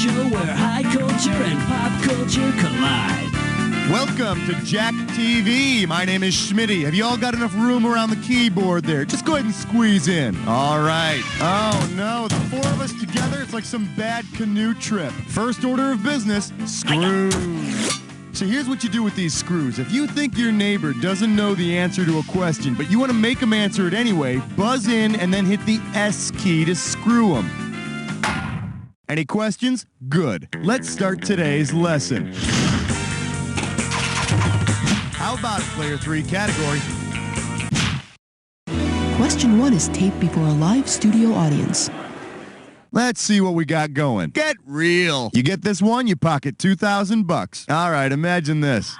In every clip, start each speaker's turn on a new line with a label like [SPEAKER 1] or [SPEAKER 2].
[SPEAKER 1] show where high culture and pop culture collide.
[SPEAKER 2] Welcome to Jack TV. My name is Schmitty. Have you all got enough room around the keyboard there? Just go ahead and squeeze in. All right. Oh, no. The four of us together, it's like some bad canoe trip. First order of business, screws. So here's what you do with these screws. If you think your neighbor doesn't know the answer to a question, but you want to make them answer it anyway, buzz in and then hit the S key to screw them. Any questions? Good. Let's start today's lesson. How about it, Player 3 category?
[SPEAKER 3] Question 1 is taped before a live studio audience.
[SPEAKER 2] Let's see what we got going. Get real. You get this one, you pocket $2,000. All right, imagine this.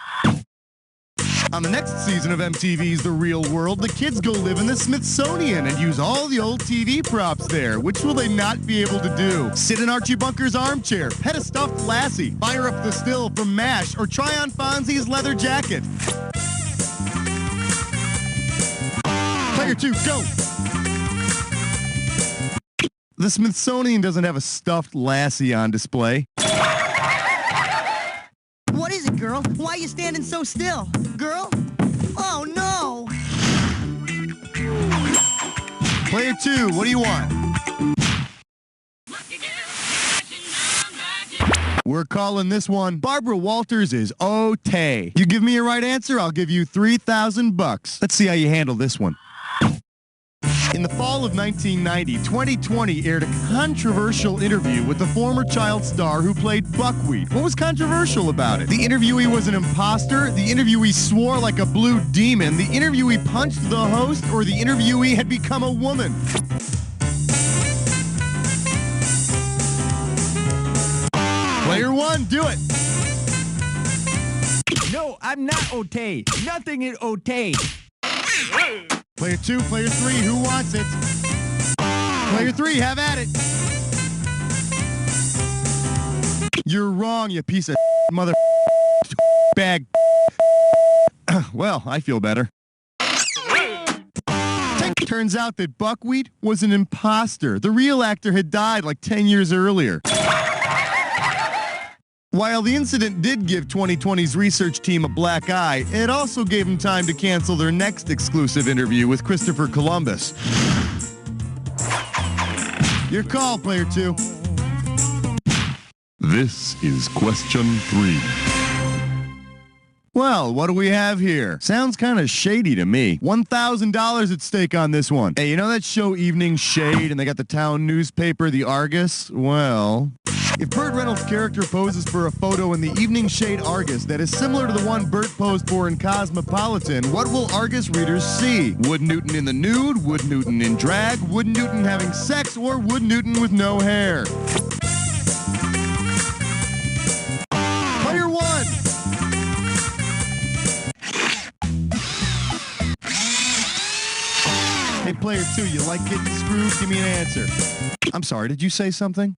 [SPEAKER 2] On the next season of MTV's The Real World, the kids go live in the Smithsonian and use all the old TV props there. Which will they not be able to do? Sit in Archie Bunker's armchair, pet a stuffed lassie, fire up the still from MASH, or try on Fonzie's leather jacket. Player 2, go! The Smithsonian doesn't have a stuffed lassie on display.
[SPEAKER 4] What is it, girl? Why are you standing so still? Girl? Oh, no!
[SPEAKER 2] Player 2, what do you want? We're calling this one Barbara Walters is O-Tay. You give me a right answer, I'll give you $3,000. Let's see how you handle this one. In the fall of 1990, 2020 aired a controversial interview with the former child star who played Buckwheat. What was controversial about it? The interviewee was an imposter, the interviewee swore like a blue demon, the interviewee punched the host, or the interviewee had become a woman. Player 1, do it!
[SPEAKER 5] No, I'm not O-Tay. Nothing is O-Tay.
[SPEAKER 2] Player 2, Player 3, who wants it? Player 3, have at it. You're wrong, you piece of mother bag. Well, I feel better. Turns out that Buckwheat was an imposter. The real actor had died like 10 years earlier. While the incident did give 2020's research team a black eye, it also gave them time to cancel their next exclusive interview with Christopher Columbus. Your call, Player 2.
[SPEAKER 6] This is question 3.
[SPEAKER 2] Well, what do we have here? Sounds kind of shady to me. $1,000 at stake on this one. Hey, you know that show Evening Shade and they got the town newspaper, the Argus? Well, if Burt Reynolds' character poses for a photo in the Evening Shade Argus that is similar to the one Burt posed for in Cosmopolitan, what will Argus readers see? Wood Newton in the nude, Wood Newton in drag, Wood Newton having sex, or Wood Newton with no hair? Player 1! Hey, Player 2, you like getting screwed? Give me an answer. I'm sorry, did you say something?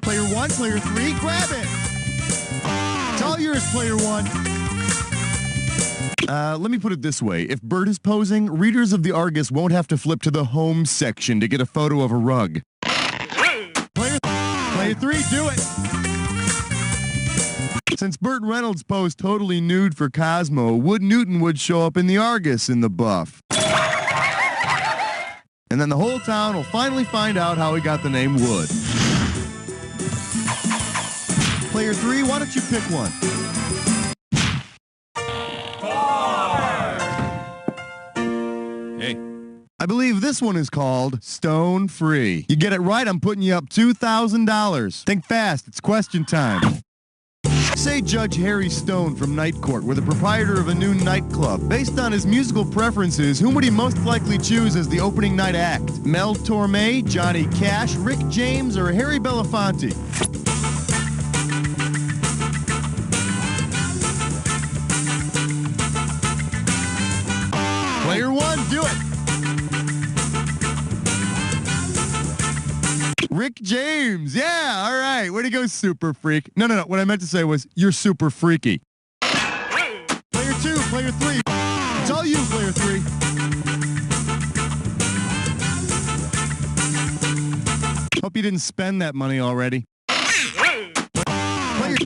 [SPEAKER 2] Player 1, Player 3, grab it! It's all yours, Player 1. Let me put it this way. If Bert is posing, readers of the Argus won't have to flip to the home section to get a photo of a rug. Player 3, do it! Since Burt Reynolds posed totally nude for Cosmo, Wood Newton would show up in the Argus in the buff. And then the whole town will finally find out how he got the name Wood. Player 3, why don't you pick one?
[SPEAKER 6] Hey.
[SPEAKER 2] I believe this one is called Stone Free. You get it right, I'm putting you up $2,000. Think fast, it's question time. Say Judge Harry Stone from Night Court were the proprietor of a new nightclub. Based on his musical preferences, whom would he most likely choose as the opening night act? Mel Torme, Johnny Cash, Rick James, or Harry Belafonte? Player 1, do it! Rick James, yeah, all right. Way to go, super freak. No, what I meant to say was, you're super freaky. Player 2, Player 3. It's all you, Player 3. Hope you didn't spend that money already.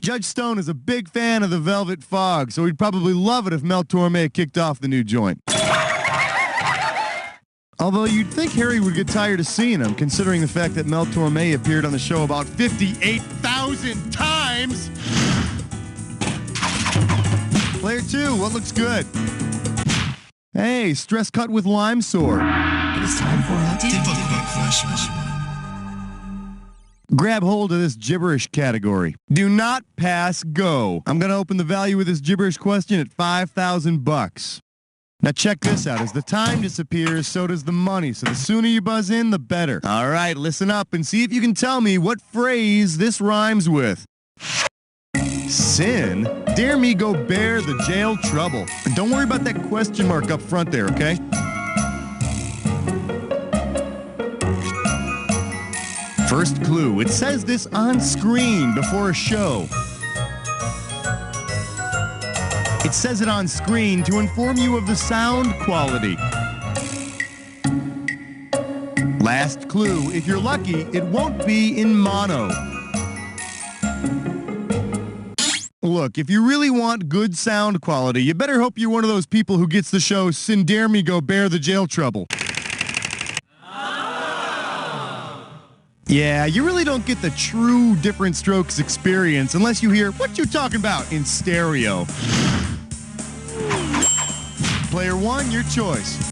[SPEAKER 2] Judge Stone is a big fan of the Velvet Fog, so he'd probably love it if Mel Torme kicked off the new joint. Although you'd think Harry would get tired of seeing him, considering the fact that Mel Torme appeared on the show about 58,000 times. Player 2, what looks good? Hey, stress cut with lime sword.
[SPEAKER 3] It is time for a difficult question.
[SPEAKER 2] Grab hold of this gibberish category. Do not pass go. I'm going to open the value of this gibberish question at $5,000. Now check this out. As the time disappears, so does the money. So the sooner you buzz in, the better. All right, listen up and see if you can tell me what phrase this rhymes with. Sin? Dare me go bear the jail trouble. And don't worry about that question mark up front there, okay? First clue. It says this on screen before a show. It says it on screen to inform you of the sound quality. Last clue. If you're lucky, it won't be in mono. Look, if you really want good sound quality, you better hope you're one of those people who gets the show Sin Dare Me Go Bear the Jail Trouble. Yeah, you really don't get the true Different Strokes experience unless you hear What You Talking About in stereo. Player 1, your choice.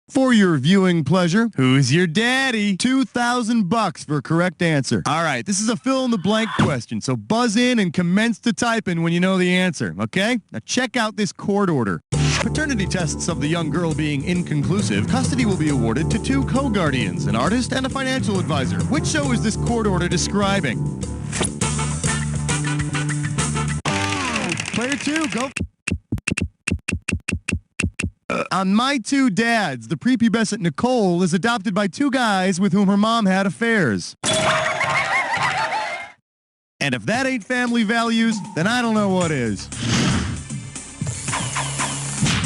[SPEAKER 2] For your viewing pleasure, who's your daddy? $2,000 for a correct answer. All right, this is a fill-in-the-blank question, so buzz in and commence to typing when you know the answer, okay? Now check out this court order. Paternity tests of the young girl being inconclusive, custody will be awarded to 2 co-guardians, an artist and a financial advisor. Which show is this court order describing? Player 2, go. On My Two Dads, the prepubescent Nicole is adopted by 2 guys with whom her mom had affairs. And if that ain't family values, then I don't know what is.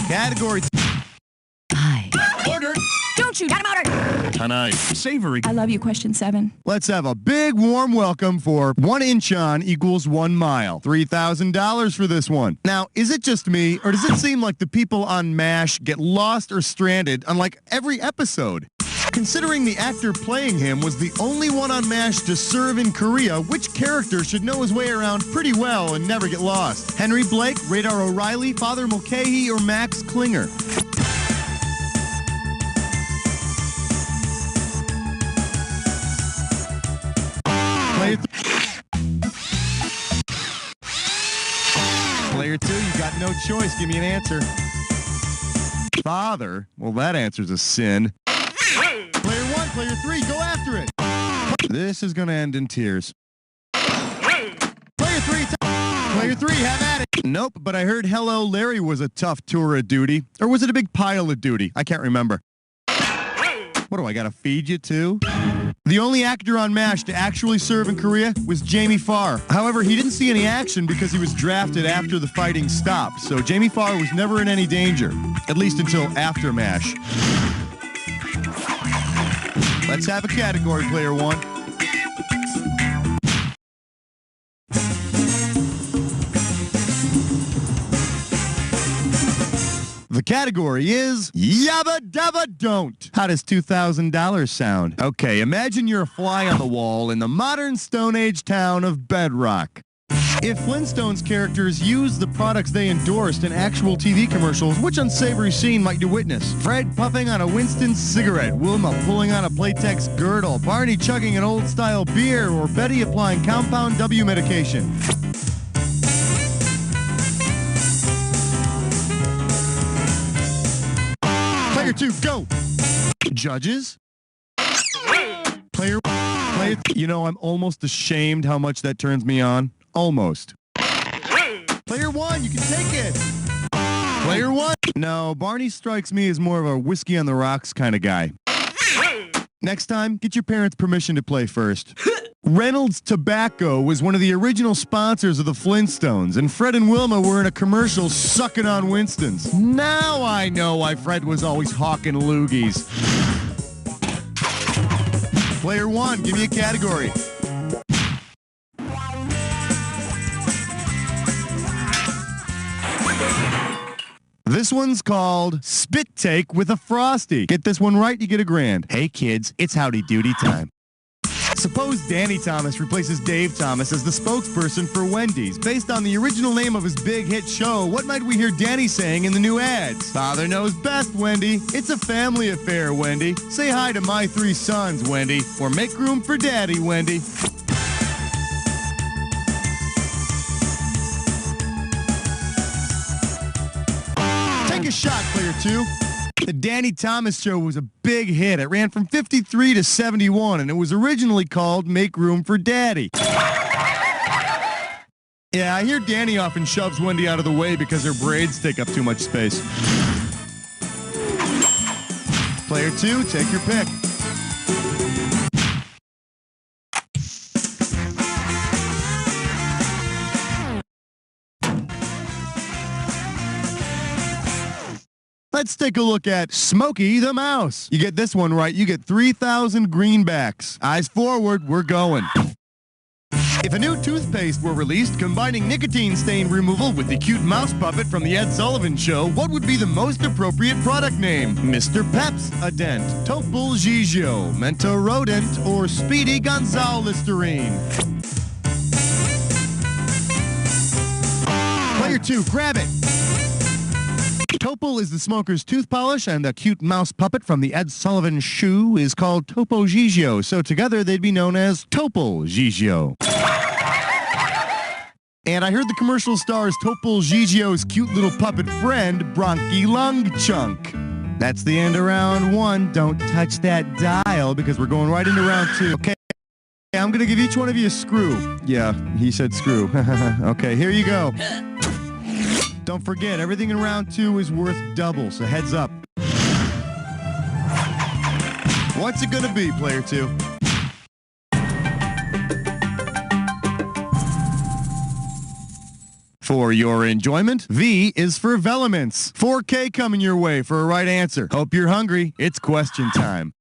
[SPEAKER 2] Category.
[SPEAKER 3] Hi.
[SPEAKER 1] Order.
[SPEAKER 7] Don't you? Got him ordered.
[SPEAKER 2] Tonight. Savory.
[SPEAKER 7] I love you, question 7.
[SPEAKER 2] Let's have a big warm welcome for 1 inch on equals 1 mile. $3,000 for this one. Now, is it just me, or does it seem like the people on MASH get lost or stranded on like every episode? Considering the actor playing him was the only one on MASH to serve in Korea, which character should know his way around pretty well and never get lost? Henry Blake, Radar O'Reilly, Father Mulcahy, or Max Klinger? Player 2, you got no choice. Give me an answer. Father? Well, that answer's a sin. Player 1, player 3, go after it. This is going to end in tears. Player 3, have at it. Nope, but I heard Hello Larry was a tough tour of duty. Or was it a big pile of duty? I can't remember. What do I got to feed you too? The only actor on MASH to actually serve in Korea was Jamie Farr. However, he didn't see any action because he was drafted after the fighting stopped. So Jamie Farr was never in any danger, at least until after MASH. Let's have a category, player 1. The category is Yabba Dabba Don't. How does $2,000 sound? Okay, imagine you're a fly on the wall in the modern Stone Age town of Bedrock. If Flintstones characters used the products they endorsed in actual TV commercials, which unsavory scene might you witness? Fred puffing on a Winston cigarette, Wilma pulling on a Playtex girdle, Barney chugging an old-style beer, or Betty applying Compound W medication? Player 2, go! Judges? Player, you know, I'm almost ashamed how much that turns me on. Almost. Player 1, you can take it. Player 1. No, Barney strikes me as more of a whiskey on the rocks kind of guy. Next time, get your parents' permission to play first. Reynolds Tobacco was one of the original sponsors of the Flintstones, and Fred and Wilma were in a commercial sucking on Winstons. Now I know why Fred was always hawking loogies. Player 1, give me a category. This one's called Spit Take with a Frosty. Get this one right, you get $1,000. Hey kids, it's Howdy Doody time. Suppose Danny Thomas replaces Dave Thomas as the spokesperson for Wendy's. Based on the original name of his big hit show, what might we hear Danny saying in the new ads? Father knows best, Wendy. It's a family affair, Wendy. Say hi to my 3 sons, Wendy. Or make room for Daddy, Wendy. Take a shot, player 2. The Danny Thomas Show was a big hit. It ran from 53 to 71, and it was originally called Make Room for Daddy. Yeah, I hear Danny often shoves Wendy out of the way because her braids take up too much space. Player 2, take your pick. Let's take a look at Smokey the Mouse. You get this one right, you get 3,000 greenbacks. Eyes forward, we're going. If a new toothpaste were released combining nicotine stain removal with the cute mouse puppet from the Ed Sullivan Show, what would be the most appropriate product name? Mr. Peps a Dent, Topol Gigio, Menta Rodent, or Speedy Gonzales-Listerine? Player 2, grab it. Topol is the smoker's tooth polish, and the cute mouse puppet from the Ed Sullivan Shoe is called Topo Gigio, so together they'd be known as Topol Gigio. And I heard the commercial stars Topol Gigio's cute little puppet friend, Bronchi Lung Chunk. That's the end of round 1. Don't touch that dial because we're going right into round 2. Okay, I'm going to give each one of you a screw. Yeah, he said screw. Okay, here you go. Don't forget, everything in round 2 is worth double, so heads up. What's it gonna be, player 2? For your enjoyment, V is for Velements. 4K coming your way for a right answer. Hope you're hungry. It's question time.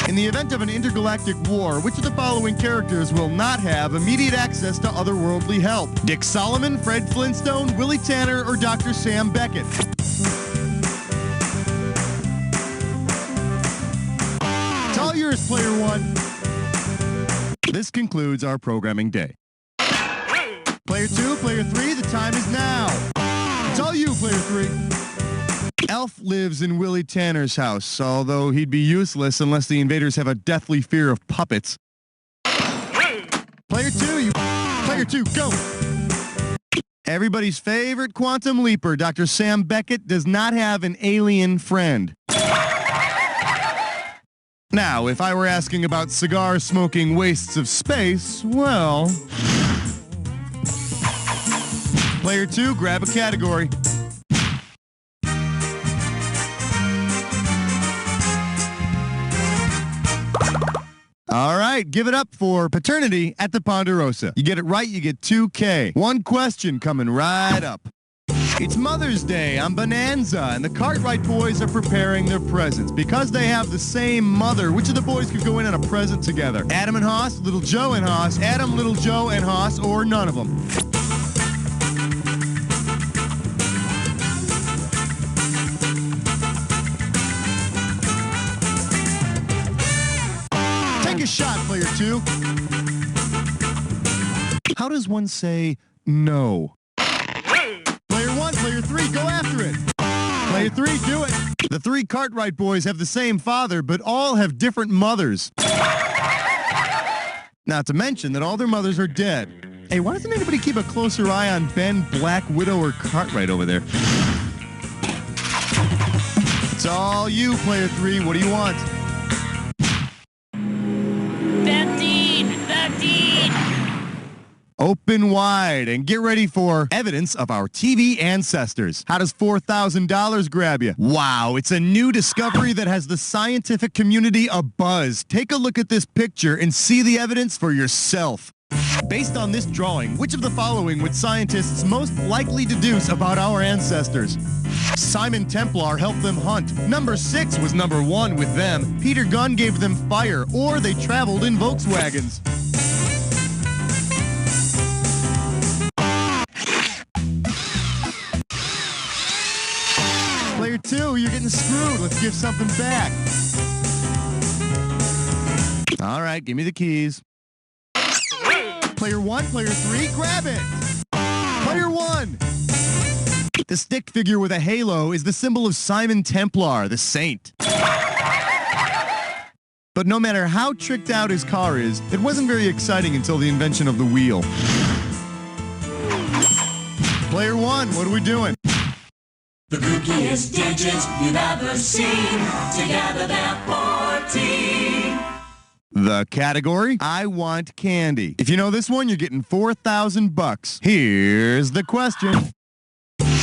[SPEAKER 2] In the event of an intergalactic war, which of the following characters will not have immediate access to otherworldly help? Dick Solomon, Fred Flintstone, Willie Tanner, or Dr. Sam Beckett? It's all yours, player 1. This concludes our programming day. Player 2, player 3, the time is now. It's all you, player 3. Elf lives in Willie Tanner's house, although he'd be useless unless the invaders have a deathly fear of puppets. Player 2, go! Everybody's favorite quantum leaper, Dr. Sam Beckett, does not have an alien friend. Now, if I were asking about cigar-smoking wastes of space, well... Player 2, grab a category. All right, give it up for paternity at the Ponderosa. You get it right, you get $2K. One question coming right up. It's Mother's Day on Bonanza, and the Cartwright boys are preparing their presents. Because they have the same mother, which of the boys could go in on a present together? Adam and Hoss, Little Joe and Hoss, Adam, Little Joe and Hoss, or none of them? Take a shot, player 2. How does one say no? Player 1, player 3, go after it. Player 3, do it. The 3 Cartwright boys have the same father, but all have different mothers. Not to mention that all their mothers are dead. Hey, why doesn't anybody keep a closer eye on Ben, Black Widow, or Cartwright over there? It's all you, player 3. What do you want?
[SPEAKER 1] 13!
[SPEAKER 2] Open wide and get ready for evidence of our TV ancestors. How does $4,000 grab you? Wow, it's a new discovery that has the scientific community abuzz. Take a look at this picture and see the evidence for yourself. Based on this drawing, which of the following would scientists most likely deduce about our ancestors? Simon Templar helped them hunt. Number 6 was number 1 with them. Peter Gunn gave them fire, or they traveled in Volkswagens. Player 2, you're getting screwed. Let's give something back. All right, give me the keys. Player 1, player 3, grab it. Player 1. The stick figure with a halo is the symbol of Simon Templar, the saint. But no matter how tricked out his car is, it wasn't very exciting until the invention of the wheel. Player 1, what are we doing?
[SPEAKER 1] The kookiest digits you've ever seen. Together they're 14.
[SPEAKER 2] The category, I want candy. If you know this one, you're getting $4,000. Here's the question.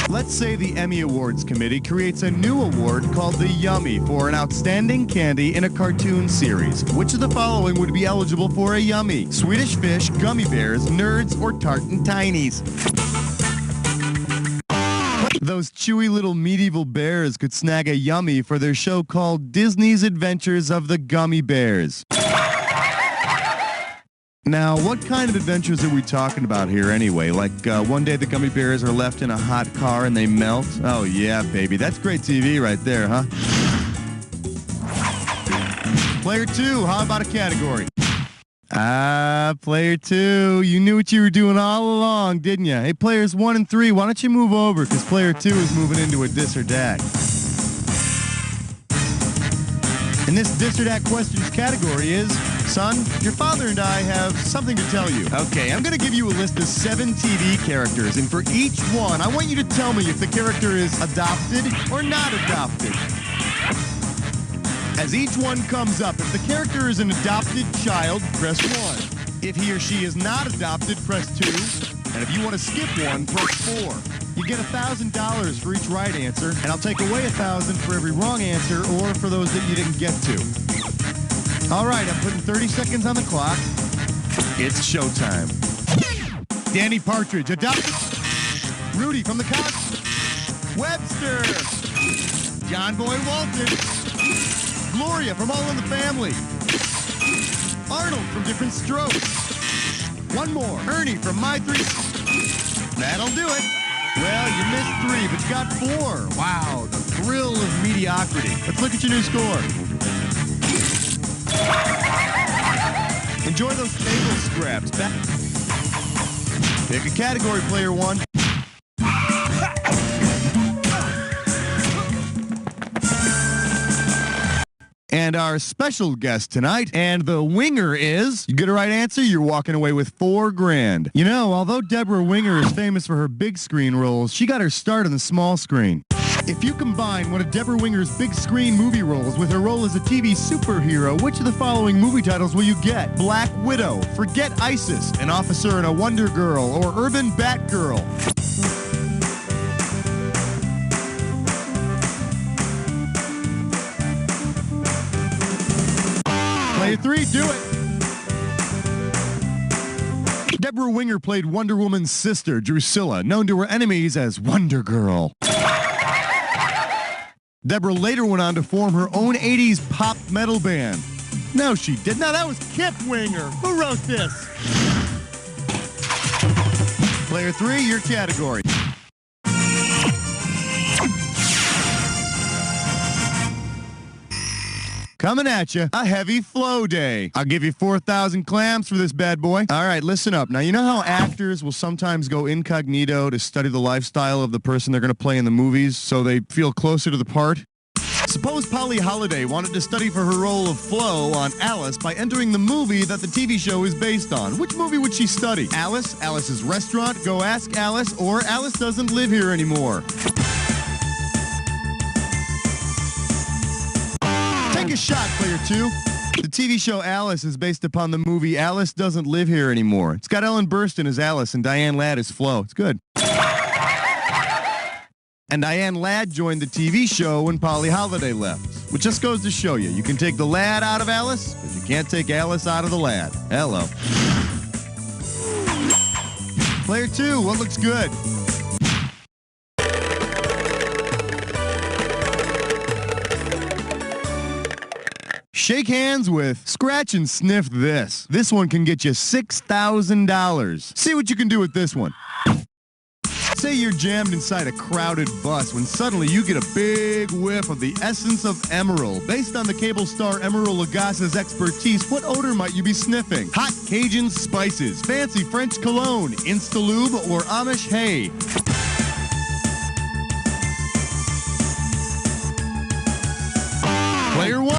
[SPEAKER 2] Let's say the Emmy Awards Committee creates a new award called the Yummy for an outstanding candy in a cartoon series. Which of the following would be eligible for a Yummy? Swedish Fish, Gummy Bears, Nerds, or Tartan Tinies? Those chewy little medieval bears could snag a Yummy for their show called Disney's Adventures of the Gummy Bears. Now, what kind of adventures are we talking about here anyway? Like, one day the gummy bears are left in a hot car and they melt? Oh, yeah, baby. That's great TV right there, huh? Player 2, how about a category? Player 2, you knew what you were doing all along, didn't you? Hey, players 1 and 3, why don't you move over? Because player 2 is moving into a this or that. And this this or that questions category is, son, your father and I have something to tell you. Okay, I'm going to give you a list of 7 TV characters, and for each one, I want you to tell me if the character is adopted or not adopted. As each one comes up, if the character is an adopted child, press 1. If he or she is not adopted, press 2. And if you want to skip one, press 4. You get $1,000 for each right answer, and I'll take away $1,000 for every wrong answer or for those that you didn't get to. All right, I'm putting 30 seconds on the clock. It's showtime. Danny Partridge, adopted. Rudy from the Cops. Webster. John Boy Walton. Gloria from All in the Family. Arnold from Different Strokes. One more. Ernie from My Three. That'll do it. Well, you missed 3, but you got 4. Wow, the thrill of mediocrity. Let's look at your new score. Enjoy those table scraps. Pick a category, player 1. And our special guest tonight, and the winger is, you get a right answer, you're walking away with $4,000. You know, although Deborah Winger is famous for her big screen roles, she got her start on the small screen. If you combine one of Deborah Winger's big screen movie roles with her role as a TV superhero, which of the following movie titles will you get? Black Widow, Forget ISIS, An Officer and a Wonder Girl, or Urban Batgirl? Player 3, do it. Deborah Winger played Wonder Woman's sister, Drusilla, known to her enemies as Wonder Girl. Deborah later went on to form her own 80s pop metal band. No, she did not. That was Kip Winger. Who wrote this? Player 3, your category. Coming at you, a heavy flow day. I'll give you 4,000 clams for this bad boy. All right, listen up. Now, you know how actors will sometimes go incognito to study the lifestyle of the person they're going to play in the movies so they feel closer to the part? Suppose Polly Holliday wanted to study for her role of Flo on Alice by entering the movie that the TV show is based on. Which movie would she study? Alice, Alice's Restaurant, Go Ask Alice, or Alice Doesn't Live Here Anymore? Take a shot, player 2. The TV show Alice is based upon the movie Alice Doesn't Live Here Anymore. It's got Ellen Burstyn as Alice and Diane Ladd as Flo. It's good. And Diane Ladd joined the TV show when Polly Holliday left. Which just goes to show you, you can take the lad out of Alice, but you can't take Alice out of the lad. Hello. Player 2, what looks good? Shake hands with Scratch and Sniff This. This one can get you $6,000. See what you can do with this one. Say you're jammed inside a crowded bus when suddenly you get a big whiff of the essence of Emerald. Based on the cable star Emerald Lagasse's expertise, what odor might you be sniffing? Hot Cajun spices, fancy French cologne, Instalube, or Amish hay? Player 1.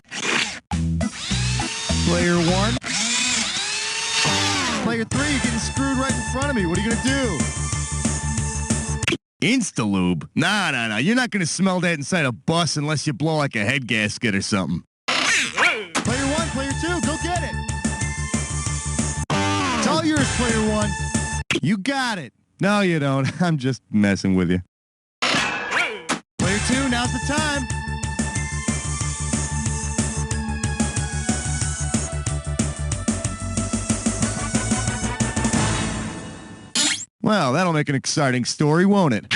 [SPEAKER 2] Player 1. Player 3, you're getting screwed right in front of me. What are you going to do? Instalube? Nah. You're not going to smell that inside a bus unless you blow like a head gasket or something. Player 1, Player 2, go get it. It's all yours, Player 1. You got it. No, you don't. I'm just messing with you. Player 2, now's the time. Well, that'll make an exciting story, won't it?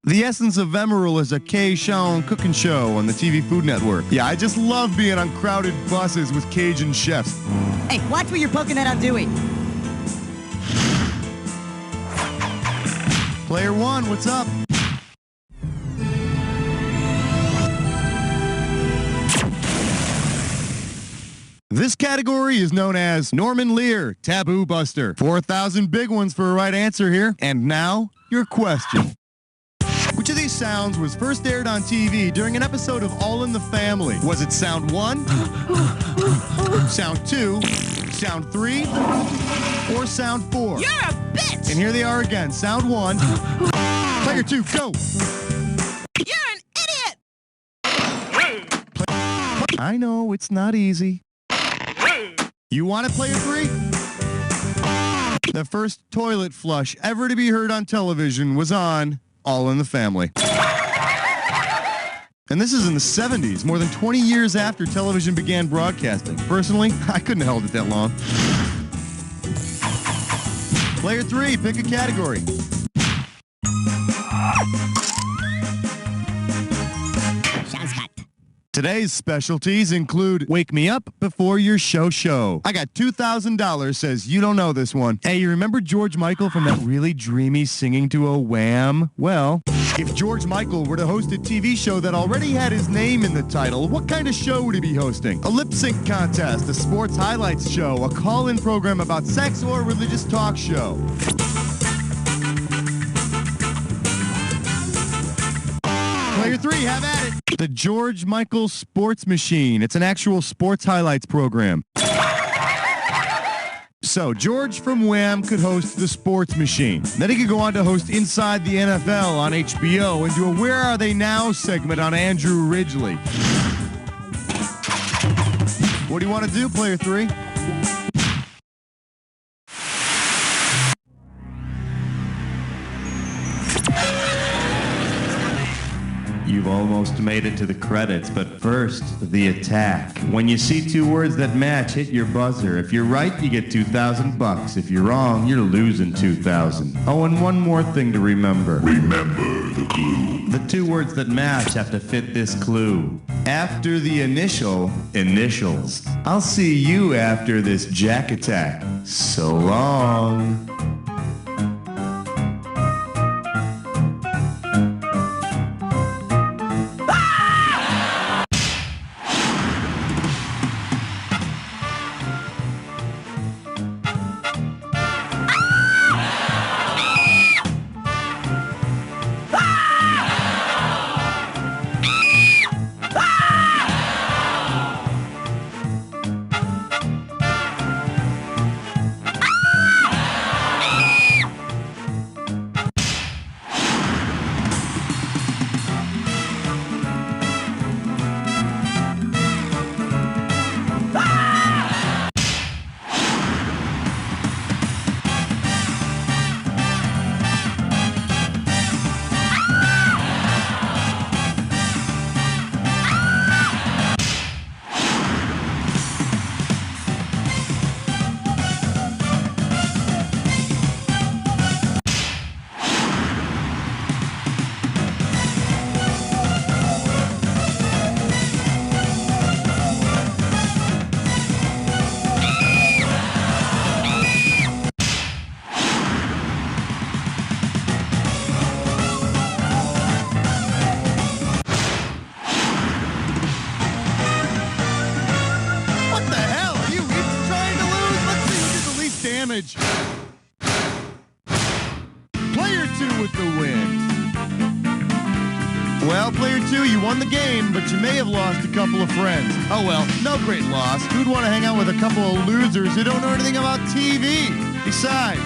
[SPEAKER 2] The Essence of Emerald is a K-Shawn cooking show on the TV Food Network. Yeah, I just love being on crowded buses with Cajun chefs.
[SPEAKER 4] Hey, watch what you're poking at on Dewey.
[SPEAKER 2] Player 1, what's up? This category is known as Norman Lear, Taboo Buster. 4,000 big ones for a right answer here. And now, your question. Which of these sounds was first aired on TV during an episode of All in the Family? Was it sound 1, sound 2, sound 3, or sound 4?
[SPEAKER 4] You're a bitch!
[SPEAKER 2] And here they are again. Sound 1. Player 2, go!
[SPEAKER 4] You're an idiot!
[SPEAKER 2] I know, it's not easy. You want it, Player 3? The first toilet flush ever to be heard on television was on All in the Family. And this is in the 70s, more than 20 years after television began broadcasting. Personally, I couldn't have held it that long. Player 3, pick a category. Today's specialties include Wake Me Up Before Your Show. I got $2,000, says you don't know this one. Hey, you remember George Michael from that really dreamy singing to a Wham? Well, if George Michael were to host a TV show that already had his name in the title, what kind of show would he be hosting? A lip sync contest, a sports highlights show, a call-in program about sex, or a religious talk show? Player 3, have at it. The George Michael Sports Machine. It's an actual sports highlights program. So, George from Wham could host the Sports Machine. Then he could go on to host Inside the NFL on HBO and do a Where Are They Now segment on Andrew Ridgeley. What do you want to do, Player 3? You've almost made it to the credits, but first, the attack. When you see two words that match, hit your buzzer. If you're right, you get $2,000. If you're wrong, you're losing $2,000. Oh, and one more thing to remember.
[SPEAKER 6] Remember the clue.
[SPEAKER 2] The two words that match have to fit this clue. After the initials. I'll see you after this jack attack. So long. 2 with the win. Well, player 2, you won the game, but you may have lost a couple of friends. Oh well, no great loss. Who'd want to hang out with a couple of losers who don't know anything about TV? Besides,